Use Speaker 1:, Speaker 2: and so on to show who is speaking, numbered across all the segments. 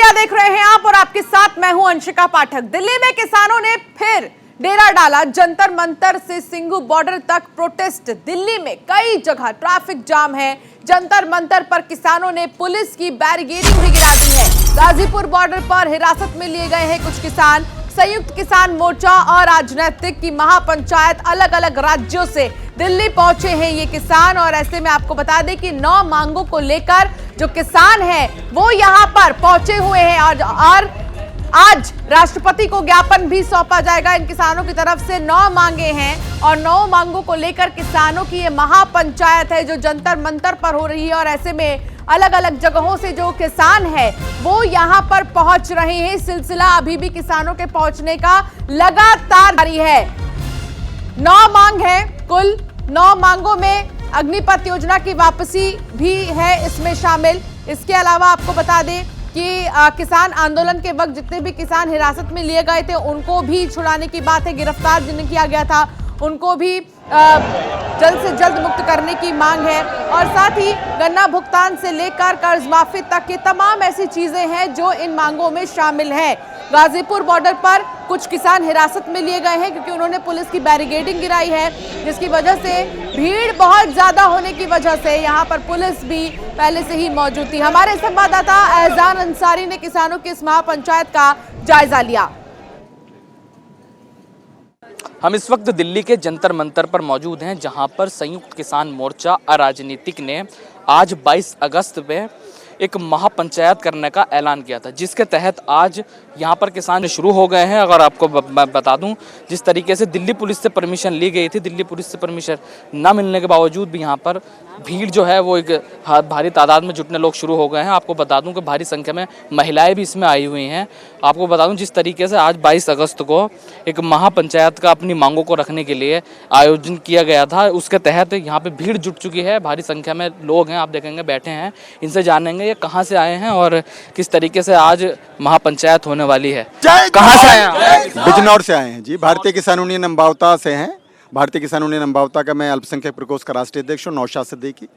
Speaker 1: India देख रहे हैं आप और आपके साथ मैं हूं अंशिका पाठक। दिल्ली में किसानों ने फिर डेरा डाला। जंतर मंतर से सिंघू बॉर्डर तक प्रोटेस्ट। दिल्ली में कई जगह ट्रैफिक जाम है। जंतर मंतर पर किसानों ने पुलिस की बैरिकेडिंग भी गिरा दी है। गाजीपुर बॉर्डर पर हिरासत में लिए गए हैं कुछ किसान। संयुक्त किसान मोर्चा और राजनीतिक की महापंचायत अलग अलग राज्यों से दिल्ली पहुंचे हैं ये किसान। और ऐसे में आपको बता दें कि 9 मांगों को लेकर जो किसान हैं वो यहां पर पहुंचे हुए हैं और आज राष्ट्रपति को ज्ञापन भी सौंपा जाएगा। इन किसानों की तरफ से 9 मांगे हैं और 9 मांगों को लेकर किसानों की ये महापंचायत है जो जंतर मंतर पर हो रही है। और ऐसे में अलग अलग जगहों से जो किसान है वो यहां पर पहुंच रहे हैं। सिलसिला अभी भी किसानों के पहुंचने का लगातार जारी है। 9 मांग है, कुल 9 मांगों में अग्निपथ योजना की वापसी भी है इसमें शामिल। इसके अलावा आपको बता दें कि किसान आंदोलन के वक्त जितने भी किसान हिरासत में लिए गए थे उनको भी छुड़ाने की बात है। गिरफ्तार जिन्हें किया गया था उनको भी जल्द से जल्द मुक्त करने की मांग है। और साथ ही गन्ना भुगतान से लेकर कर्ज माफी तक की तमाम ऐसी चीजें हैं जो इन मांगों में शामिल है। गाजीपुर बॉर्डर पर कुछ किसान हिरासत में लिए गए हैं क्योंकि उन्होंने पुलिस की बैरिकेडिंग गिराई है, जिसकी वजह से भीड़ बहुत ज्यादा होने की वजह से यहाँ पर पुलिस भी पहले से ही मौजूद थी। हमारे संवाददाता एहसान अंसारी ने किसानों की इस महापंचायत का जायजा लिया।
Speaker 2: हम इस वक्त दिल्ली के जंतर मंतर पर मौजूद हैं जहां पर संयुक्त किसान मोर्चा अराजनीतिक ने आज 22 अगस्त में एक महापंचायत करने का ऐलान किया था, जिसके तहत आज यहाँ पर किसान शुरू हो गए हैं। अगर आपको बता दूं, जिस तरीके से दिल्ली पुलिस से परमिशन ली गई थी, दिल्ली पुलिस से परमिशन न मिलने के बावजूद भी यहाँ पर भीड़ जो है वो एक भारी तादाद में जुटने लोग शुरू हो गए हैं। आपको बता दूं कि भारी संख्या में महिलाएं भी इसमें आई हुई हैं। आपको बता दूं जिस तरीके से आज 22 अगस्त को एक महापंचायत का अपनी मांगों को रखने के लिए आयोजन किया गया था, उसके तहत यहाँ पे भीड़ जुट चुकी है। भारी संख्या में लोग हैं, आप देखेंगे बैठे हैं। इनसे जानेंगे ये कहाँ से आए हैं और किस तरीके से आज महापंचायत होने वाली है। कहाँ से आए हैं?
Speaker 3: बिजनौर से आए हैं जी। भारतीय किसान यूनियन अम्बावता से हैं। भारतीय किसान यूनियन अम्बावता का मैं अल्पसंख्यक प्रकोष्ठ का राष्ट्रीय अध्यक्ष हूँ, नौशाद सिद्दीकी।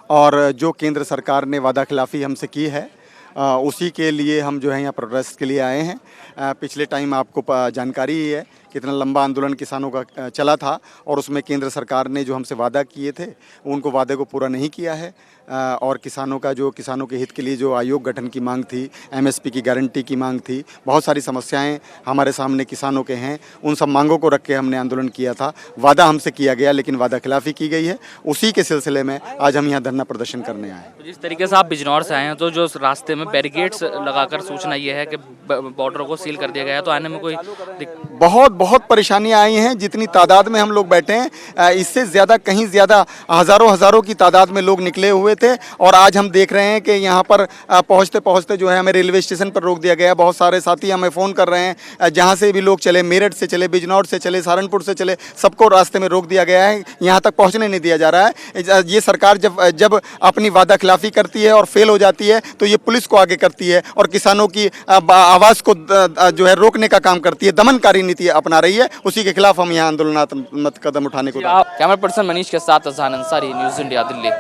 Speaker 3: और जो केंद्र सरकार ने वादा खिलाफी हमसे की है उसी के लिए हम जो है यहाँ प्रोटेस्ट के लिए आए हैं। पिछले टाइम आपको जानकारी ही है कितना लंबा आंदोलन किसानों का चला था और उसमें केंद्र सरकार ने जो हमसे वादा किए थे उनको वादे को पूरा नहीं किया है। और किसानों के हित के लिए जो आयोग गठन की मांग थी, एमएसपी की गारंटी की मांग थी, बहुत सारी समस्याएं हमारे सामने किसानों के हैं। उन सब मांगों को रख के हमने आंदोलन किया था। वादा हमसे किया गया लेकिन वादा खिलाफी की गई है। उसी के सिलसिले में आज हम यहाँ धरना प्रदर्शन करने आए।
Speaker 2: तो जिस तरीके से आप बिजनौर से आए हैं तो जो रास्ते में बैरिकेड्स लगाकर सूचना ये है कि बॉर्डर को सील कर दिया गया है, तो आने में कोई
Speaker 3: बहुत परेशानियां आई हैं। जितनी तादाद में हम लोग बैठे हैं इससे ज़्यादा, कहीं ज़्यादा हज़ारों की तादाद में लोग निकले हुए थे। और आज हम देख रहे हैं कि यहाँ पर पहुँचते पहुँचते जो है हमें रेलवे स्टेशन पर रोक दिया गया। बहुत सारे साथी हमें फ़ोन कर रहे हैं, जहाँ से भी लोग चले, मेरठ से चले, बिजनौर से चले, सहारनपुर से चले, सबको रास्ते में रोक दिया गया है। यहाँ तक पहुँचने नहीं दिया जा रहा है। ये सरकार जब अपनी वादा खिलाफी करती है और फेल हो जाती है तो ये पुलिस को आगे करती है और किसानों की आवाज़ को जो है रोकने का काम करती है, दमनकारी नीति अपना रही है। उसी के खिलाफ हम यहाँ आंदोलनात्मक कदम उठाने को।
Speaker 2: कैमरा पर्सन मनीष के साथ एहसान अंसारी, न्यूज़ इंडिया, दिल्ली।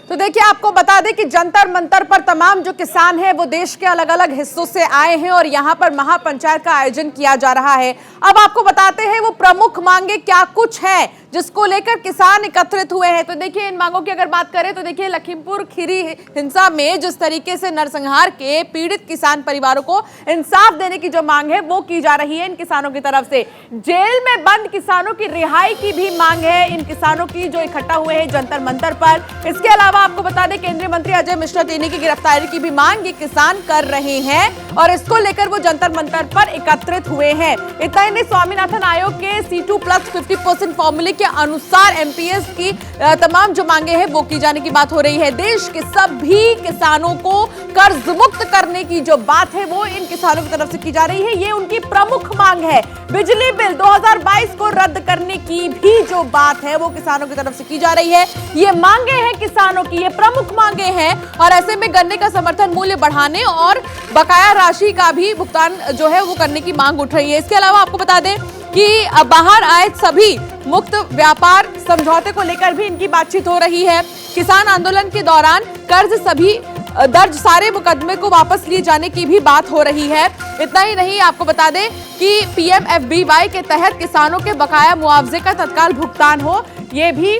Speaker 1: तो देखिए, आपको बता दें कि जंतर मंतर पर तमाम जो किसान हैं वो देश के अलग अलग हिस्सों से आए हैं और यहाँ पर महापंचायत का आयोजन किया जा रहा है। अब आपको बताते हैं वो प्रमुख मांगे क्या कुछ है जिसको लेकर किसान एकत्रित हुए हैं। तो देखिए, इन मांगों की अगर बात करें तो देखिए, लखीमपुर खीरी हिंसा में जिस तरीके से नरसंहार के पीड़ित किसान परिवारों को इंसाफ देने की जो मांग है वो की जा रही है इन किसानों की तरफ से। जेल में बंद किसानों की रिहाई की भी मांग है इन किसानों की जो इकट्ठा हुए हैं जंतर मंतर पर। इसके अलावा आपको बता दें केंद्रीय मंत्री अजय मिश्रा टेनी की गिरफ्तारी की भी मांग ये किसान कर रहे हैं और इसको लेकर वो जंतर मंतर पर एकत्रित हुए हैं। इतना ही नहीं, स्वामीनाथन आयोग के C2+ 50% फॉर्मूले के अनुसार एमपीएस की तमाम जो मांगे हैं वो की जाने की बात हो रही है। देश के सभी किसानों को कर्ज मुक्त करने की जो बात है वो इन किसानों की तरफ से की जा रही है। ये उनकी प्रमुख मांग है। बिजली बिल 2022 को रद्द करने की भी जो बात है वो किसानों की तरफ से की जा रही है। ये मांगे हैं किसानों की, ये प्रमुख मांगे हैं। और ऐसे में गन्ने का समर्थन मूल्य बढ़ाने और बकाया राशि का भी भुगतान जो है वो करने की मांग उठ रही है। इसके अलावा आपको बता दें कि बाहर आए सभी मुक्त व्यापार समझौते को लेकर भी इनकी बातचीत हो रही है। किसान आंदोलन के दौरान कर्ज सभी दर्ज सारे मुकदमे को वापस लिए जाने की भी बात हो रही है। इतना ही नहीं, आपको बता दें कि पीएमएफबीवाई के तहत किसानों के बकाया मुआवजे का तत्काल भुगतान हो, ये भी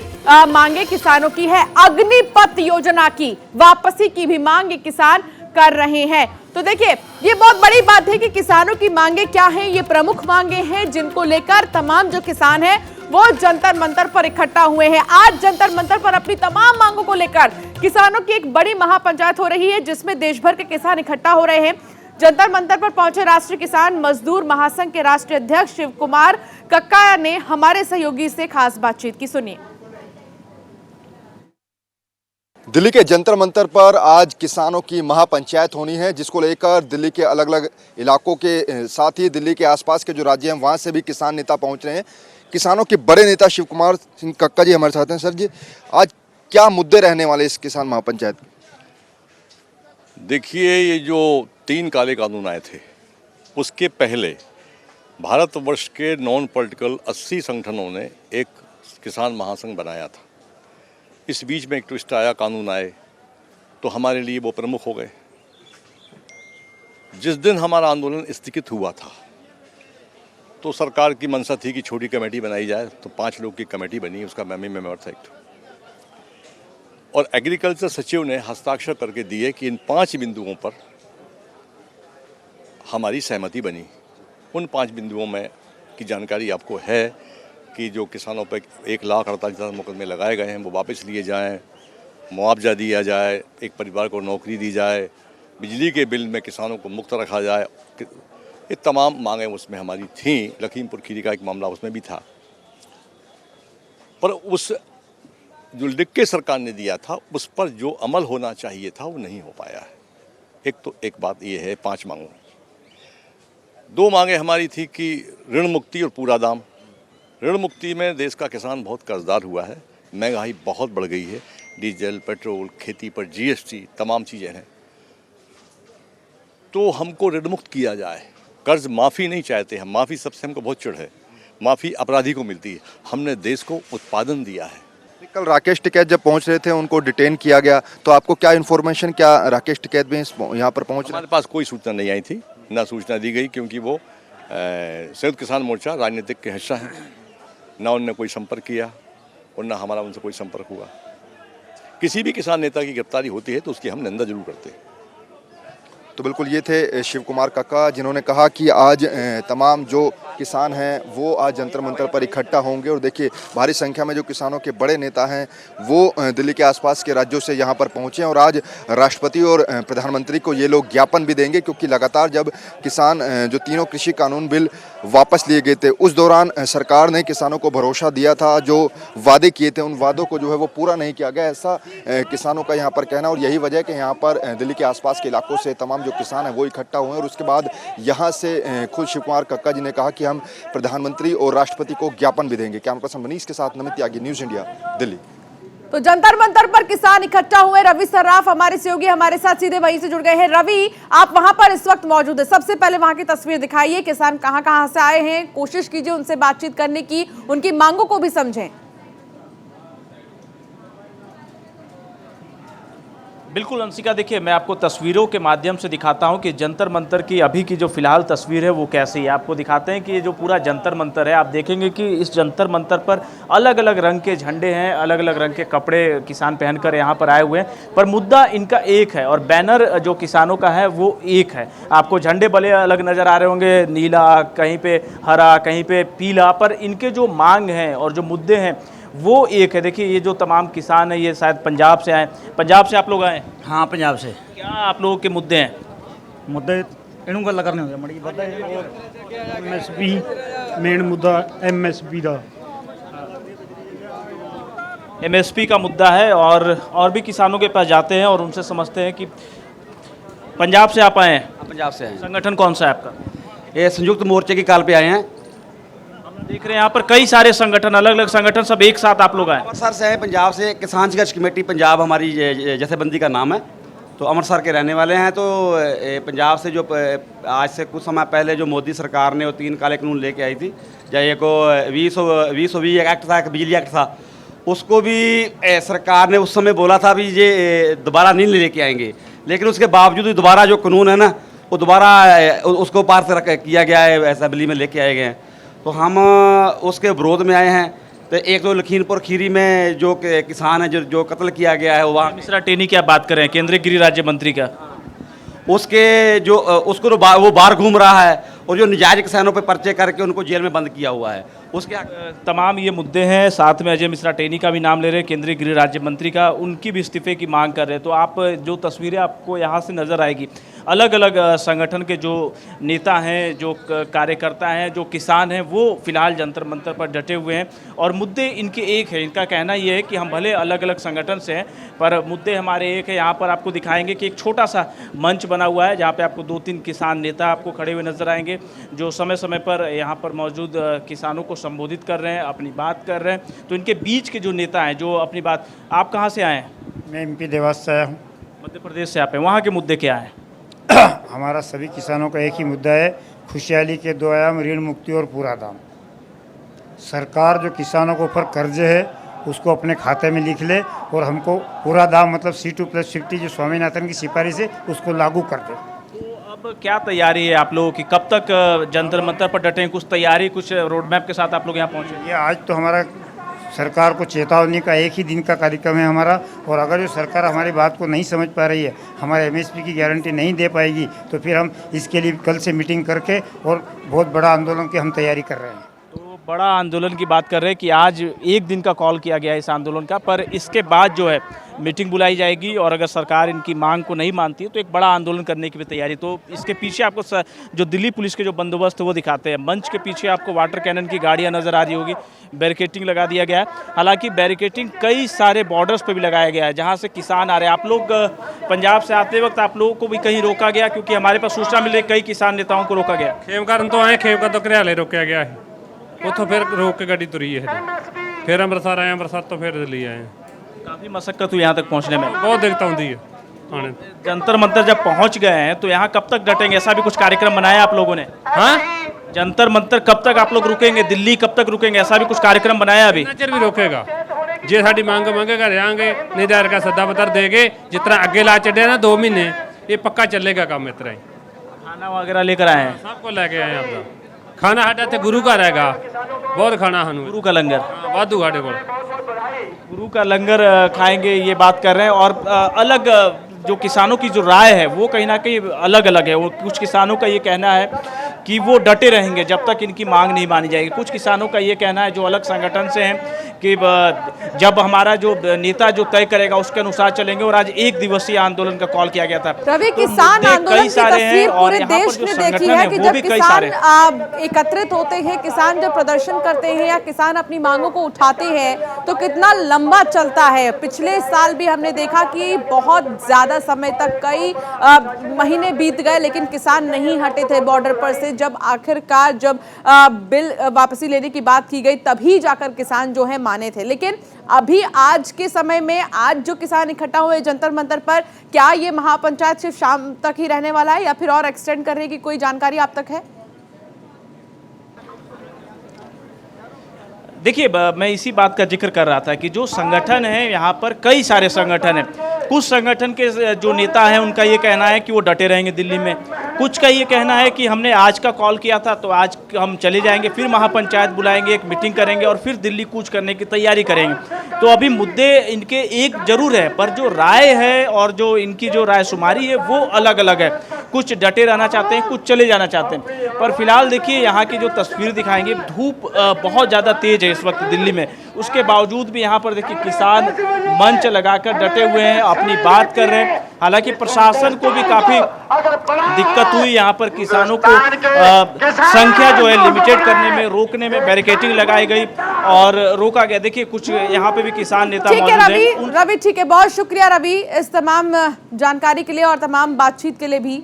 Speaker 1: मांगे किसानों की है। अग्निपथ योजना की वापसी की भी मांग किसान कर रहे हैं। तो देखिए, ये बहुत बड़ी बात है कि किसानों की मांगे क्या हैं। ये प्रमुख मांगे हैं जिनको लेकर तमाम जो किसान हैं वो जंतर मंतर पर इकट्ठा हुए हैं। आज जंतर मंतर पर अपनी तमाम मांगों को लेकर किसानों की एक बड़ी महापंचायत हो रही है, जिसमें देश भर के किसान इकट्ठा हो रहे हैं। जंतर मंतर पर पहुंचे राष्ट्रीय किसान मजदूर महासंघ के राष्ट्रीय अध्यक्ष शिव कुमार कक्का ने हमारे सहयोगी से खास बातचीत की, सुनिए।
Speaker 4: दिल्ली के जंतर मंतर पर आज किसानों की महापंचायत होनी है, जिसको लेकर दिल्ली के अलग अलग इलाकों के साथ ही दिल्ली के आसपास के जो राज्य हैं वहां से भी किसान नेता पहुंच रहे हैं। किसानों के बड़े नेता शिव कुमार सिंह कक्का जी हमारे साथ हैं। सर जी, आज क्या मुद्दे रहने वाले इस किसान महापंचायत?
Speaker 5: देखिए, ये जो 3 काले कानून आए थे उसके पहले भारतवर्ष के नॉन पॉलिटिकल 80 संगठनों ने एक किसान महासंघ बनाया था। इस बीच में एक ट्विस्ट आया, कानून आए तो हमारे लिए वो प्रमुख हो गए। जिस दिन हमारा आंदोलन स्थगित हुआ था तो सरकार की मंशा थी कि छोटी कमेटी बनाई जाए, तो 5 लोग की कमेटी बनी, उसका मेंबर था एक। और एग्रीकल्चर सचिव ने हस्ताक्षर करके दिए कि इन 5 बिंदुओं पर हमारी सहमति बनी। उन 5 बिंदुओं में की जानकारी आपको है कि जो किसानों पर 1,48,000 मुकदमे लगाए गए हैं वो वापस लिए जाएं, मुआवजा दिया जाए, एक परिवार को नौकरी दी जाए, बिजली के बिल में किसानों को मुक्त रखा जाए। ये तमाम मांगें उसमें हमारी थीं। लखीमपुर खीरी का एक मामला उसमें भी था, पर उस जो लिख के सरकार ने दिया था उस पर जो अमल होना चाहिए था वो नहीं हो पाया है। एक बात ये है, 5 मांगों 2 मांगे हमारी थी कि ऋण मुक्ति और पूरा दाम। ऋण मुक्ति में देश का किसान बहुत कर्जदार हुआ है, महंगाई बहुत बढ़ गई है, डीजल, पेट्रोल, खेती पर जीएसटी, तमाम चीज़ें हैं। तो हमको ऋण मुक्त किया जाए। कर्ज माफ़ी नहीं चाहते हम, माफ़ी सबसे हमको बहुत चिढ़ है, माफ़ी अपराधी को मिलती है। हमने देश को उत्पादन दिया है।
Speaker 4: कल राकेश टिकैत जब पहुंच रहे थे उनको डिटेन किया गया, तो आपको क्या इन्फॉर्मेशन, क्या राकेश टिकैत भी यहाँ पर पहुँच?
Speaker 5: हमारे पास कोई सूचना नहीं आई थी, ना सूचना दी गई, क्योंकि वो संयुक्त किसान मोर्चा राजनीतिक के हिस्सा है। ना उनने कोई संपर्क किया और ना हमारा उनसे कोई संपर्क हुआ। किसी भी किसान नेता की गिरफ्तारी होती है तो उसकी हम निंदा जरूर करते हैं।
Speaker 4: तो बिल्कुल ये थे शिव कुमार कक्का, जिन्होंने कहा कि आज तमाम जो किसान हैं वो आज जंतर मंतर पर इकट्ठा होंगे। और देखिए, भारी संख्या में जो किसानों के बड़े नेता हैं वो दिल्ली के आसपास के राज्यों से यहाँ पर पहुँचे और आज राष्ट्रपति और प्रधानमंत्री को ये लोग ज्ञापन भी देंगे, क्योंकि लगातार जब किसान जो तीनों कृषि कानून बिल वापस लिए गए थे उस दौरान सरकार ने किसानों को भरोसा दिया था, जो वादे किए थे उन वादों को जो है वो पूरा नहीं किया गया, ऐसा किसानों का यहाँ पर कहना। और यही वजह है कि यहाँ पर दिल्ली के आसपास के इलाकों से तमाम जो किसान हैं वो इकट्ठा हुए। और उसके बाद यहाँ से खुद शिव कुमार कक्का जी ने कहा कि हम प्रधानमंत्री और राष्ट्रपति को ज्ञापन भी देंगे। कैमरा पर्सन मनीष के साथ नमित त्यागी, न्यूज़ इंडिया, दिल्ली।
Speaker 1: तो जंतर मंतर पर किसान इकट्ठा हुए। रवि सर्राफ हमारे सहयोगी हमारे साथ सीधे वहीं से जुड़ गए हैं। रवि, आप वहां पर इस वक्त मौजूद है, सबसे पहले वहां की तस्वीर दिखाइए। किसान कहां से आए हैं, कोशिश कीजिए उनसे बातचीत करने की, उनकी मांगों को भी समझें।
Speaker 2: बिल्कुल अंशिका, देखिए मैं आपको तस्वीरों के माध्यम से दिखाता हूं कि जंतर मंतर की अभी की जो फिलहाल तस्वीर है वो कैसी है। आपको दिखाते हैं कि ये जो पूरा जंतर मंतर है, आप देखेंगे कि इस जंतर मंतर पर अलग अलग रंग के झंडे हैं, अलग अलग रंग के कपड़े किसान पहनकर यहाँ पर आए हुए हैं, पर मुद्दा इनका एक है और बैनर जो किसानों का है वो एक है। आपको झंडे भले अलग नज़र आ रहे होंगे, नीला, कहीं पे हरा, कहीं पे पीला, पर इनके जो मांग हैं और जो मुद्दे हैं वो एक है। देखिए, ये जो तमाम किसान हैं ये शायद पंजाब से आए। पंजाब से आप लोग आए?
Speaker 6: हाँ, पंजाब से।
Speaker 2: क्या आप लोगों के मुद्दे हैं?
Speaker 6: मुद्दे इनू गल करने होंगे मड़ी पता है। एमएसपी मेन मुद्दा एमएसपी का,
Speaker 2: एमएसपी का मुद्दा है। और भी किसानों के पास जाते हैं और उनसे समझते हैं कि पंजाब से आप आए हैं?
Speaker 6: पंजाब से हैं।
Speaker 2: संगठन कौन सा है आपका?
Speaker 6: ये संयुक्त मोर्चे की कॉल पे आए हैं।
Speaker 2: देख रहे हैं यहाँ पर कई सारे संगठन, अलग अलग संगठन, सब एक साथ आप लोग आए।
Speaker 6: अमृतसर से हैं, पंजाब से। किसान संघर्ष कमेटी पंजाब हमारी जथेबंदी का नाम है। तो अमृतसर के रहने वाले हैं। तो पंजाब से जो आज से कुछ समय पहले जो मोदी सरकार ने वो 3 काले कानून लेके आई थी, चाहे को 2020 एक्ट था, एक बिजली एक्ट था, उसको भी सरकार ने उस समय बोला था भी ये दोबारा नहीं लेके आएंगे। लेकिन उसके बावजूद भी दोबारा जो कानून है ना, वो दोबारा उसको पार से किया गया है, असेंबली में लेके आए गए हैं। तो हम उसके विरोध में आए हैं। तो एक तो लखीमपुर खीरी में जो किसान है जो कत्ल किया गया है, वहाँ
Speaker 2: मिश्रा टेनी की आप बात कर रहे हैं, केंद्रीय गृह राज्य मंत्री का।
Speaker 6: उसके जो उसको वो बाहर घूम रहा है, और जो निजायज किसानों पे पर्चे करके उनको जेल में बंद किया हुआ है, उसके
Speaker 2: तमाम ये मुद्दे हैं। साथ में अजय मिश्रा टेनी का भी नाम ले रहे हैं, केंद्रीय गृह राज्य मंत्री का, उनकी भी इस्तीफे की मांग कर रहे हैं। तो आप जो तस्वीरें आपको यहाँ से नज़र आएगी, अलग अलग संगठन के जो नेता हैं, जो कार्यकर्ता हैं, जो किसान हैं, वो फिलहाल जंतर मंतर पर डटे हुए हैं और मुद्दे इनके एक है। इनका कहना ये है कि हम भले अलग अलग संगठन से हैं पर मुद्दे हमारे एक है। यहाँ पर आपको दिखाएंगे कि एक छोटा सा मंच बना हुआ है जहाँ पे आपको 2-3 किसान नेता आपको खड़े हुए नजर आएंगे, जो समय समय पर यहाँ पर मौजूद किसानों को संबोधित कर रहे हैं, अपनी बात कर रहे हैं। तो इनके बीच के जो नेता हैं जो अपनी बात, आप कहाँ से आए हैं?
Speaker 7: मैं एमपी देवास से आया हूँ।
Speaker 2: मध्य प्रदेश से आप हैं। वहाँ के मुद्दे क्या हैं?
Speaker 7: हमारा सभी किसानों का एक ही मुद्दा है, खुशहाली के 2 आयाम, ऋण मुक्ति और पूरा दाम। सरकार जो किसानों के ऊपर कर्जे है उसको अपने खाते में लिख ले और हमको पूरा दाम मतलब C2+50 जो स्वामीनाथन की सिफारिश है उसको लागू कर दे।
Speaker 2: तो अब क्या तैयारी है आप लोगों की? कब तक जंतर मंतर पर डटे? कुछ तैयारी, कुछ रोड मैप के साथ आप लोग यहाँ पहुँचे?
Speaker 7: ये आज तो हमारा सरकार को चेतावनी का एक ही दिन का कार्यक्रम है हमारा, और अगर जो सरकार हमारी बात को नहीं समझ पा रही है, हमारे MSP की गारंटी नहीं दे पाएगी, तो फिर हम इसके लिए कल से मीटिंग करके और बहुत बड़ा आंदोलन की हम तैयारी कर रहे हैं।
Speaker 2: तो बड़ा आंदोलन की बात कर रहे हैं कि आज एक दिन का कॉल किया गया है इस आंदोलन का, पर इसके बाद जो है मीटिंग बुलाई जाएगी और अगर सरकार इनकी मांग को नहीं मानती है तो एक बड़ा आंदोलन करने की भी तैयारी। तो इसके पीछे आपको जो दिल्ली पुलिस के जो बंदोबस्त है वो दिखाते हैं। मंच के पीछे आपको वाटर कैनन की गाड़ियां नज़र आ रही होगी, बैरिकेटिंग लगा दिया गया है। हालांकि बैरिकेटिंग कई सारे बॉर्डर्स पर भी लगाया गया है जहाँ से किसान आ रहे हैं। आप लोग पंजाब से आते वक्त आप लोगों को भी कहीं रोका गया? क्योंकि हमारे पास सूचना मिली कई किसान नेताओं को रोका गया।
Speaker 8: खेमकरन तो आए, खेमकर तो घरियाले रोकया गया है, उतो फिर रोक के गाड़ी तुरी है, फिर अंमृतसर आए, अंमृतसर तो फिर दिल्ली आए।
Speaker 2: काफ़ी मशक्कत हुई यहाँ तक पहुँचने में,
Speaker 8: बहुत दिक्कत आती है आने।
Speaker 2: जंतर मंतर जब पहुँच गए हैं तो यहाँ कब तक डटेंगे? ऐसा भी कुछ कार्यक्रम बनाया आप लोगों ने?
Speaker 8: हाँ,
Speaker 2: जंतर मंतर कब तक आप लोग रुकेंगे? दिल्ली कब तक रुकेंगे? ऐसा भी कुछ कार्यक्रम बनाया अभी?
Speaker 8: चर भी रोकेगा जे साड़ी मांग मंगेगा रहेंगे, नहीं तो का सद्दा पत्र देगे। जितना अगे ला चढ़े ना 2 महीने, ये पक्का चलेगा काम इतना ही।
Speaker 2: खाना वगैरह लेकर आए हैं?
Speaker 8: सबको लेके आए अपना खाना। साढ़ा तो गुरु का रहेगा, बहुत खाना हनु
Speaker 2: गुरु का लंगर,
Speaker 8: वाधू साढ़े को
Speaker 2: गुरु का लंगर खाएंगे, ये बात कर रहे हैं। और अलग जो किसानों की जो राय है वो कहीं ना कहीं अलग अलग है। वो कुछ किसानों का ये कहना है कि वो डटे रहेंगे जब तक इनकी मांग नहीं मानी जाएगी। कुछ किसानों का ये कहना है जो अलग संगठन से हैं कि जब हमारा जो नेता जो तय करेगा उसके अनुसार चलेंगे। और आज 1 दिवसीय आंदोलन का कॉल किया गया था।
Speaker 1: रवि,
Speaker 2: तो
Speaker 1: किसान
Speaker 2: मुद्दे
Speaker 1: आंदोलन
Speaker 2: कई
Speaker 1: की
Speaker 2: सारे हैं
Speaker 1: तस्वीर
Speaker 2: और
Speaker 1: पूरे
Speaker 2: यहाँ पर
Speaker 1: देश
Speaker 2: जो
Speaker 1: ने
Speaker 2: संगठन
Speaker 1: देखी
Speaker 2: है
Speaker 1: है कि
Speaker 2: वो
Speaker 1: जब
Speaker 2: भी कई सारे
Speaker 1: किसान एकत्रित होते हैं, किसान जब प्रदर्शन करते हैं या किसान अपनी मांगों को उठाते हैं तो कितना लंबा चलता है। पिछले साल भी हमने देखा कि बहुत ज्यादा समय तक कई महीने बीत गए लेकिन किसान नहीं हटे थे बॉर्डर पर से। जब आखिरकार जब बिल वापसी लेने की बात की गई तभी जाकर किसान जो है माने थे। लेकिन अभी आज के समय में आज जो किसान इकट्ठा हुए जंतर मंतर पर, क्या ये महापंचायत सिर्फ शाम तक ही रहने वाला है या फिर और एक्सटेंड करने की कोई जानकारी आप तक है?
Speaker 2: देखिए, मैं इसी बात का जिक्र कर रहा था कि जो संगठन है यहाँ पर कई सारे संगठन हैं। कुछ संगठन के जो नेता हैं उनका ये कहना है कि वो डटे रहेंगे दिल्ली में। कुछ का ये कहना है कि हमने आज का कॉल किया था तो आज हम चले जाएंगे, फिर महापंचायत बुलाएंगे, एक मीटिंग करेंगे और फिर दिल्ली कूच करने की तैयारी करेंगे। तो अभी मुद्दे इनके एक जरूर है पर जो राय है और जो इनकी जो रायशुमारी है वो अलग अलग है। कुछ डटे रहना चाहते हैं, कुछ चले जाना चाहते हैं। पर फिलहाल देखिए यहाँ की जो तस्वीर दिखाएंगे, धूप बहुत ज़्यादा तेज है इस वक्त दिल्ली में। उसके बावजूद भी यहाँ पर देखिए किसान मंच लगाकर डटे हुए हैं, अपनी बात कर रहे हैं। हालांकि प्रशासन को भी काफ़ी दिक्कत हुई यहाँ पर किसानों को संख्या जो है लिमिटेड करने में, रोकने में। बैरिकेटिंग लगाई गई और रोका गया। देखिए कुछ यहाँ पे भी किसान नेता मौजूद हैं।
Speaker 1: रवि ठीक है, बहुत शुक्रिया रवि इस तमाम जानकारी के लिए और तमाम बातचीत के लिए भी।